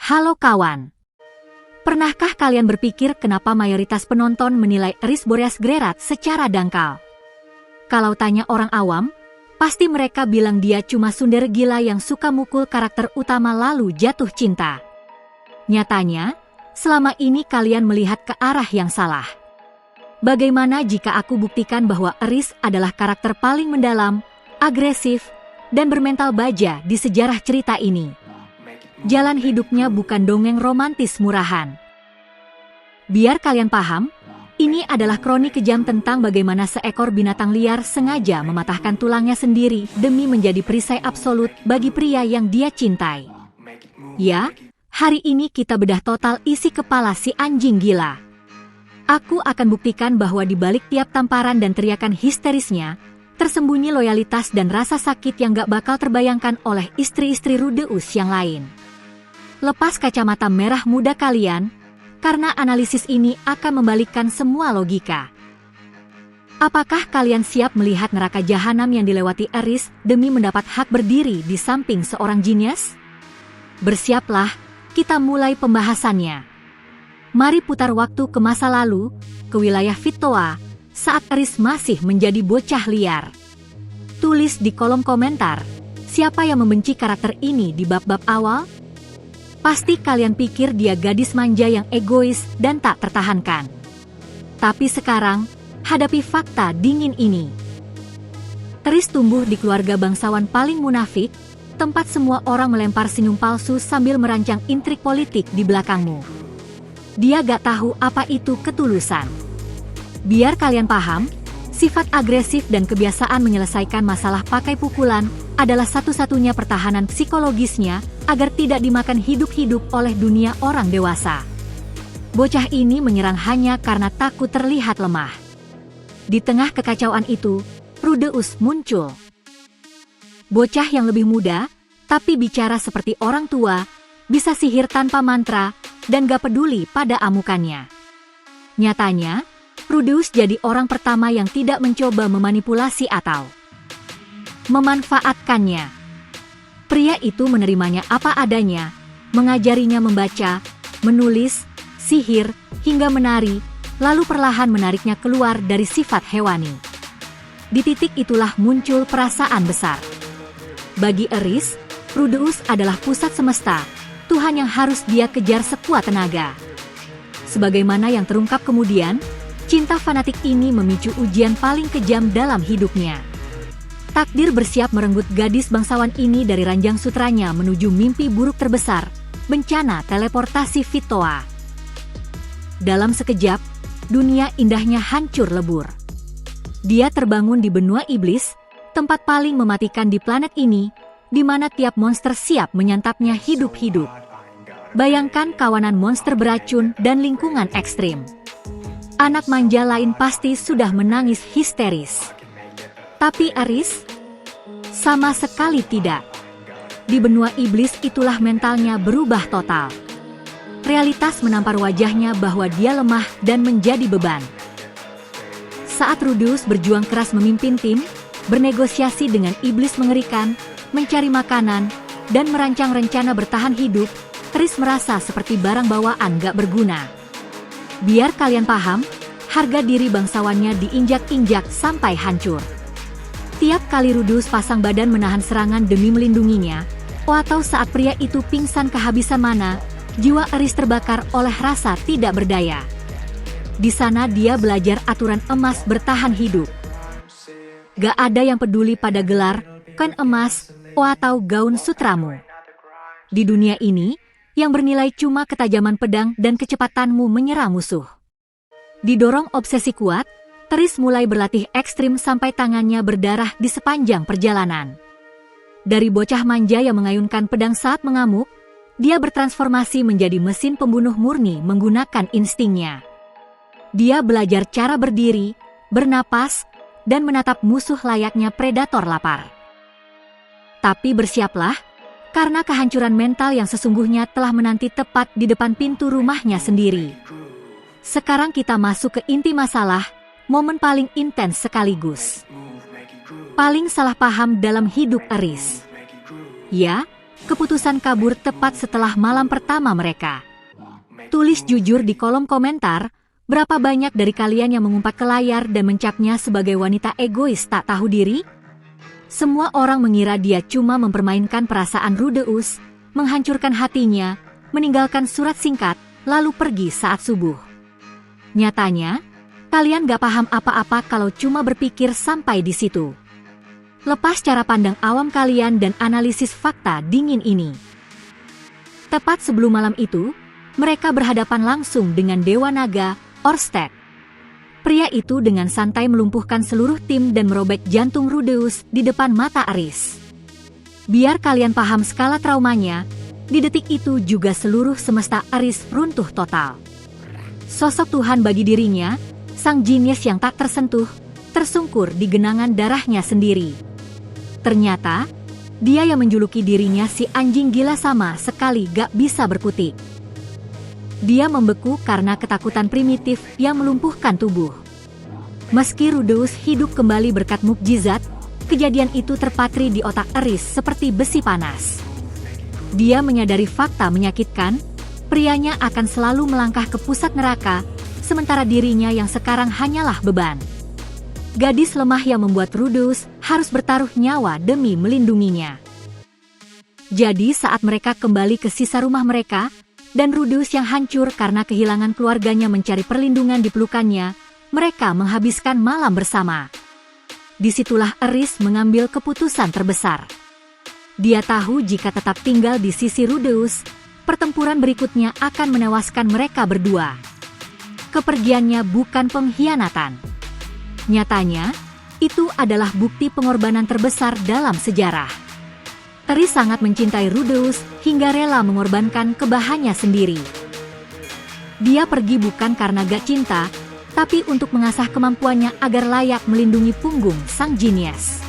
Halo kawan. Pernahkah kalian berpikir kenapa mayoritas penonton menilai Eris Boreas Grerat secara dangkal? Kalau tanya orang awam, pasti mereka bilang dia cuma sundere gila yang suka mukul karakter utama lalu jatuh cinta. Nyatanya, selama ini kalian melihat ke arah yang salah. Bagaimana jika aku buktikan bahwa Eris adalah karakter paling mendalam, agresif, dan bermental baja di sejarah cerita ini? Jalan hidupnya bukan dongeng romantis murahan. Biar kalian paham, ini adalah kronik kejam tentang bagaimana seekor binatang liar sengaja mematahkan tulangnya sendiri demi menjadi perisai absolut bagi pria yang dia cintai. Ya, hari ini kita bedah total isi kepala si anjing gila. Aku akan buktikan bahwa di balik tiap tamparan dan teriakan histerisnya, tersembunyi loyalitas dan rasa sakit yang gak bakal terbayangkan oleh istri-istri Rudeus yang lain. Lepas kacamata merah muda kalian, karena analisis ini akan membalikkan semua logika. Apakah kalian siap melihat neraka jahanam yang dilewati Eris demi mendapat hak berdiri di samping seorang jenius? Bersiaplah, kita mulai pembahasannya. Mari putar waktu ke masa lalu, ke wilayah Vittoa, saat Eris masih menjadi bocah liar. Tulis di kolom komentar, siapa yang membenci karakter ini di bab-bab awal? Pasti kalian pikir dia gadis manja yang egois dan tak tertahankan. Tapi sekarang, hadapi fakta dingin ini. Eris tumbuh di keluarga bangsawan paling munafik, tempat semua orang melempar senyum palsu sambil merancang intrik politik di belakangmu. Dia gak tahu apa itu ketulusan. Biar kalian paham, sifat agresif dan kebiasaan menyelesaikan masalah pakai pukulan adalah satu-satunya pertahanan psikologisnya agar tidak dimakan hidup-hidup oleh dunia orang dewasa. Bocah ini menyerang hanya karena takut terlihat lemah. Di tengah kekacauan itu, Rudeus muncul. Bocah yang lebih muda, tapi bicara seperti orang tua, bisa sihir tanpa mantra, dan gak peduli pada amukannya. Nyatanya, Rudeus jadi orang pertama yang tidak mencoba memanipulasi atau memanfaatkannya. Pria itu menerimanya apa adanya, mengajarinya membaca, menulis, sihir, hingga menari, lalu perlahan menariknya keluar dari sifat hewani. Di titik itulah muncul perasaan besar. Bagi Eris, Rudeus adalah pusat semesta, Tuhan yang harus dia kejar sekuat tenaga. Sebagaimana yang terungkap kemudian, cinta fanatik ini memicu ujian paling kejam dalam hidupnya. Takdir bersiap merenggut gadis bangsawan ini dari ranjang sutranya menuju mimpi buruk terbesar, bencana teleportasi Vittoa. Dalam sekejap, dunia indahnya hancur lebur. Dia terbangun di benua iblis, tempat paling mematikan di planet ini, di mana tiap monster siap menyantapnya hidup-hidup. Bayangkan kawanan monster beracun dan lingkungan ekstrim. Anak manja lain pasti sudah menangis histeris. Tapi Eris? Sama sekali tidak. Di benua iblis itulah mentalnya berubah total. Realitas menampar wajahnya bahwa dia lemah dan menjadi beban. Saat Rudeus berjuang keras memimpin tim, bernegosiasi dengan iblis mengerikan, mencari makanan, dan merancang rencana bertahan hidup, Eris merasa seperti barang bawaan gak berguna. Biar kalian paham, harga diri bangsawannya diinjak-injak sampai hancur. Tiap kali Rudeus pasang badan menahan serangan demi melindunginya, atau saat pria itu pingsan kehabisan mana, jiwa Eris terbakar oleh rasa tidak berdaya. Di sana dia belajar aturan emas bertahan hidup. Gak ada yang peduli pada gelar, kan emas, atau gaun sutramu. Di dunia ini, yang bernilai cuma ketajaman pedang dan kecepatanmu menyerang musuh. Didorong obsesi kuat, Eris mulai berlatih ekstrim sampai tangannya berdarah di sepanjang perjalanan. Dari bocah manja yang mengayunkan pedang saat mengamuk, dia bertransformasi menjadi mesin pembunuh murni menggunakan instingnya. Dia belajar cara berdiri, bernapas, dan menatap musuh layaknya predator lapar. Tapi bersiaplah, karena kehancuran mental yang sesungguhnya telah menanti tepat di depan pintu rumahnya sendiri. Sekarang kita masuk ke inti masalah, momen paling intens sekaligus. Paling salah paham dalam hidup Eris. Ya, keputusan kabur tepat setelah malam pertama mereka. Tulis jujur di kolom komentar, berapa banyak dari kalian yang mengumpat ke layar dan mencapnya sebagai wanita egois tak tahu diri? Semua orang mengira dia cuma mempermainkan perasaan Rudeus, menghancurkan hatinya, meninggalkan surat singkat, lalu pergi saat subuh. Nyatanya, kalian gak paham apa-apa kalau cuma berpikir sampai di situ. Lepas cara pandang awam kalian dan analisis fakta dingin ini. Tepat sebelum malam itu, mereka berhadapan langsung dengan Dewa Naga, Orsted. Pria itu dengan santai melumpuhkan seluruh tim dan merobek jantung Rudeus di depan mata Aris. Biar kalian paham skala traumanya, di detik itu juga seluruh semesta Aris runtuh total. Sosok Tuhan bagi dirinya, sang jenius yang tak tersentuh, tersungkur di genangan darahnya sendiri. Ternyata, dia yang menjuluki dirinya si anjing gila sama sekali gak bisa berkutik. Dia membeku karena ketakutan primitif yang melumpuhkan tubuh. Meski Rudeus hidup kembali berkat mukjizat, kejadian itu terpatri di otak Aris seperti besi panas. Dia menyadari fakta menyakitkan, prianya akan selalu melangkah ke pusat neraka, sementara dirinya yang sekarang hanyalah beban. Gadis lemah yang membuat Rudeus harus bertaruh nyawa demi melindunginya. Jadi saat mereka kembali ke sisa rumah mereka, dan Rudeus yang hancur karena kehilangan keluarganya mencari perlindungan di pelukannya, mereka menghabiskan malam bersama. Disitulah Aris mengambil keputusan terbesar. Dia tahu jika tetap tinggal di sisi Rudeus, pertempuran berikutnya akan menewaskan mereka berdua. Kepergiannya bukan pengkhianatan. Nyatanya, itu adalah bukti pengorbanan terbesar dalam sejarah. Aris sangat mencintai Rudeus hingga rela mengorbankan kebahagiaannya sendiri. Dia pergi bukan karena gak cinta, tapi untuk mengasah kemampuannya agar layak melindungi punggung sang jenius.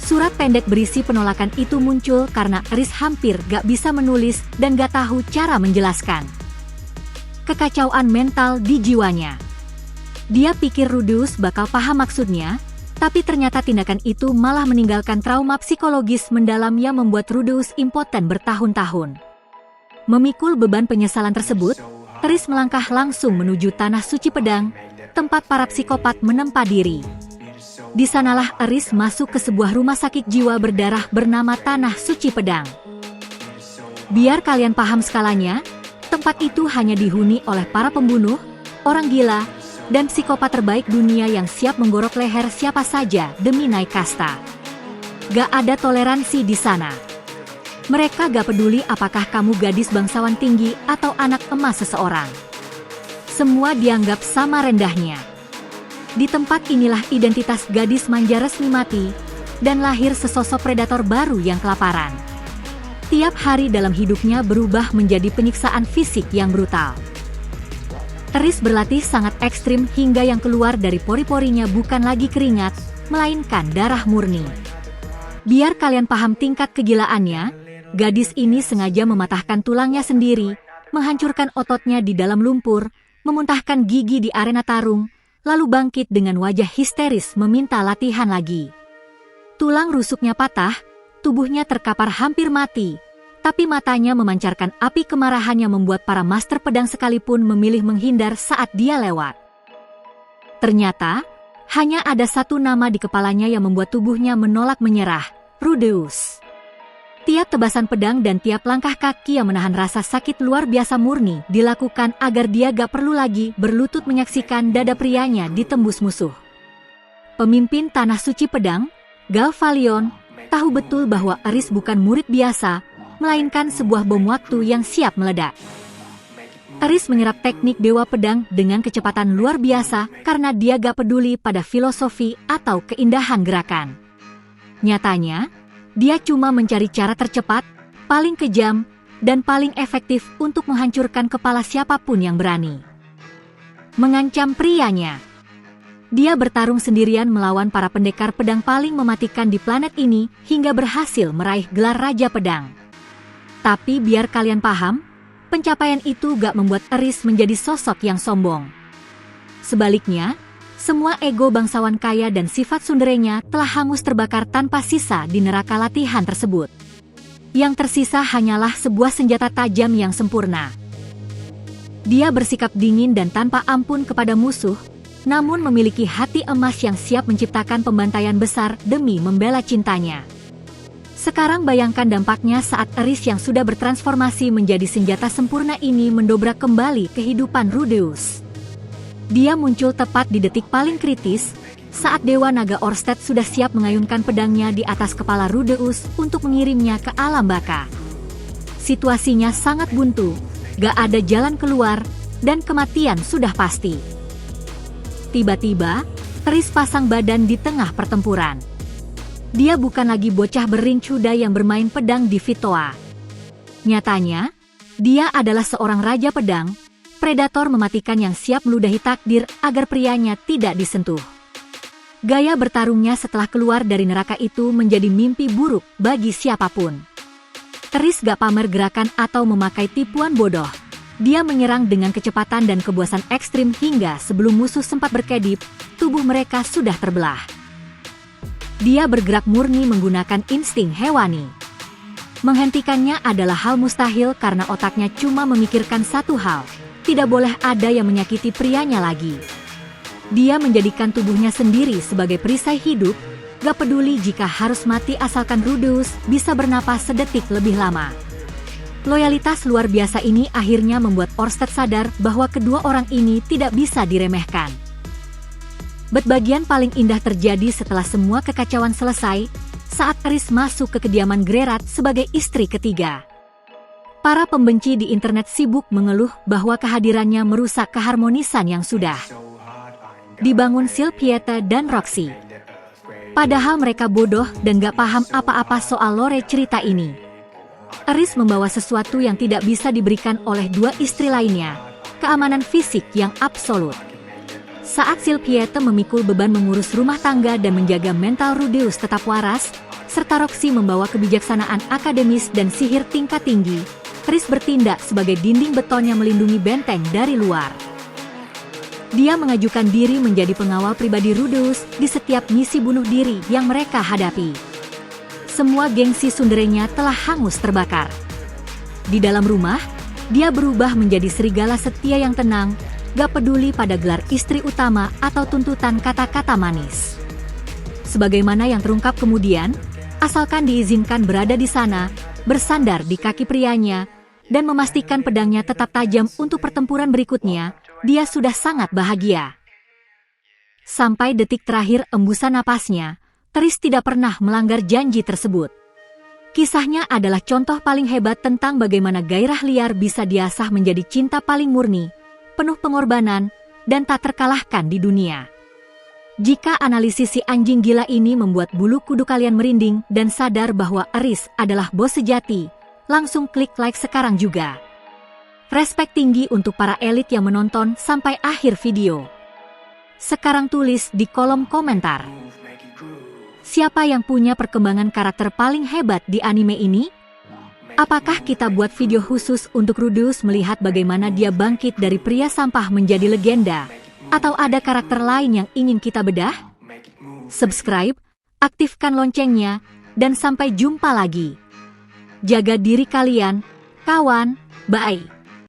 Surat pendek berisi penolakan itu muncul karena Aris hampir gak bisa menulis dan gak tahu cara menjelaskan kekacauan mental di jiwanya. Dia pikir Rudeus bakal paham maksudnya, tapi ternyata tindakan itu malah meninggalkan trauma psikologis mendalam yang membuat Rudeus impoten bertahun-tahun. Memikul beban penyesalan tersebut, Aris melangkah langsung menuju Tanah Suci Pedang, tempat para psikopat menempa diri. Di sanalah Aris masuk ke sebuah rumah sakit jiwa berdarah bernama Tanah Suci Pedang. Biar kalian paham skalanya, tempat itu hanya dihuni oleh para pembunuh, orang gila, dan psikopat terbaik dunia yang siap menggorok leher siapa saja demi naik kasta. Gak ada toleransi di sana. Mereka gak peduli apakah kamu gadis bangsawan tinggi atau anak emas seseorang. Semua dianggap sama rendahnya. Di tempat inilah identitas gadis manja resmi mati, dan lahir sesosok predator baru yang kelaparan. Tiap hari dalam hidupnya berubah menjadi penyiksaan fisik yang brutal. Aris berlatih sangat ekstrim hingga yang keluar dari pori-porinya bukan lagi keringat, melainkan darah murni. Biar kalian paham tingkat kegilaannya, gadis ini sengaja mematahkan tulangnya sendiri, menghancurkan ototnya di dalam lumpur, memuntahkan gigi di arena tarung, lalu bangkit dengan wajah histeris meminta latihan lagi. Tulang rusuknya patah, tubuhnya terkapar hampir mati, tapi matanya memancarkan api kemarahan yang membuat para master pedang sekalipun memilih menghindar saat dia lewat. Ternyata, hanya ada satu nama di kepalanya yang membuat tubuhnya menolak menyerah, Rudeus. Tiap tebasan pedang dan tiap langkah kaki yang menahan rasa sakit luar biasa murni dilakukan agar dia gak perlu lagi berlutut menyaksikan dada prianya ditembus musuh. Pemimpin Tanah Suci Pedang, Galvalion, tahu betul bahwa Aris bukan murid biasa, melainkan sebuah bom waktu yang siap meledak. Aris menyerap teknik Dewa Pedang dengan kecepatan luar biasa karena dia gak peduli pada filosofi atau keindahan gerakan. Nyatanya, dia cuma mencari cara tercepat, paling kejam, dan paling efektif untuk menghancurkan kepala siapapun yang berani mengancam prianya. Dia bertarung sendirian melawan para pendekar pedang paling mematikan di planet ini hingga berhasil meraih gelar Raja Pedang. Tapi biar kalian paham, pencapaian itu gak membuat Aris menjadi sosok yang sombong. Sebaliknya, semua ego bangsawan kaya dan sifat sunderenya telah hangus terbakar tanpa sisa di neraka latihan tersebut. Yang tersisa hanyalah sebuah senjata tajam yang sempurna. Dia bersikap dingin dan tanpa ampun kepada musuh, namun memiliki hati emas yang siap menciptakan pembantaian besar demi membela cintanya. Sekarang bayangkan dampaknya saat Eris yang sudah bertransformasi menjadi senjata sempurna ini mendobrak kembali kehidupan Rudeus. Dia muncul tepat di detik paling kritis, saat Dewa Naga Orsted sudah siap mengayunkan pedangnya di atas kepala Rudeus untuk mengirimnya ke alam baka. Situasinya sangat buntu, gak ada jalan keluar, dan kematian sudah pasti. Tiba-tiba, Eris pasang badan di tengah pertempuran. Dia bukan lagi bocah bering cuda yang bermain pedang di Vitoa. Nyatanya, dia adalah seorang raja pedang, predator mematikan yang siap meludahi takdir agar prianya tidak disentuh. Gaya bertarungnya setelah keluar dari neraka itu menjadi mimpi buruk bagi siapapun. Eris gak pamer gerakan atau memakai tipuan bodoh. Dia menyerang dengan kecepatan dan kebuasan ekstrim hingga sebelum musuh sempat berkedip, tubuh mereka sudah terbelah. Dia bergerak murni menggunakan insting hewani. Menghentikannya adalah hal mustahil karena otaknya cuma memikirkan satu hal, tidak boleh ada yang menyakiti prianya lagi. Dia menjadikan tubuhnya sendiri sebagai perisai hidup, gak peduli jika harus mati asalkan Rudeus bisa bernapas sedetik lebih lama. Loyalitas luar biasa ini akhirnya membuat Orsted sadar bahwa kedua orang ini tidak bisa diremehkan. Bagian paling indah terjadi setelah semua kekacauan selesai, saat Eris masuk ke kediaman Grerat sebagai istri ketiga. Para pembenci di internet sibuk mengeluh bahwa kehadirannya merusak keharmonisan yang sudah dibangun Sylphiette dan Roxy. Padahal mereka bodoh dan gak paham apa-apa soal lore cerita ini. Eris membawa sesuatu yang tidak bisa diberikan oleh dua istri lainnya, keamanan fisik yang absolut. Saat Sylphiette memikul beban mengurus rumah tangga dan menjaga mental Rudeus tetap waras, serta Roxy membawa kebijaksanaan akademis dan sihir tingkat tinggi, Eris bertindak sebagai dinding beton yang melindungi benteng dari luar. Dia mengajukan diri menjadi pengawal pribadi Rudeus di setiap misi bunuh diri yang mereka hadapi. Semua gengsi sunderenya telah hangus terbakar. Di dalam rumah, dia berubah menjadi serigala setia yang tenang, gak peduli pada gelar istri utama atau tuntutan kata-kata manis. Sebagaimana yang terungkap kemudian, asalkan diizinkan berada di sana, bersandar di kaki prianya, dan memastikan pedangnya tetap tajam untuk pertempuran berikutnya, dia sudah sangat bahagia. Sampai detik terakhir embusan napasnya, Eris tidak pernah melanggar janji tersebut. Kisahnya adalah contoh paling hebat tentang bagaimana gairah liar bisa diasah menjadi cinta paling murni, penuh pengorbanan, dan tak terkalahkan di dunia. Jika analisis si anjing gila ini membuat bulu kuduk kalian merinding dan sadar bahwa Eris adalah bos sejati, langsung klik like sekarang juga. Respek tinggi untuk para elit yang menonton sampai akhir video. Sekarang tulis di kolom komentar, siapa yang punya perkembangan karakter paling hebat di anime ini? Apakah kita buat video khusus untuk Rudeus melihat bagaimana dia bangkit dari pria sampah menjadi legenda? Atau ada karakter lain yang ingin kita bedah? Subscribe, aktifkan loncengnya, dan sampai jumpa lagi. Jaga diri kalian, kawan, bye.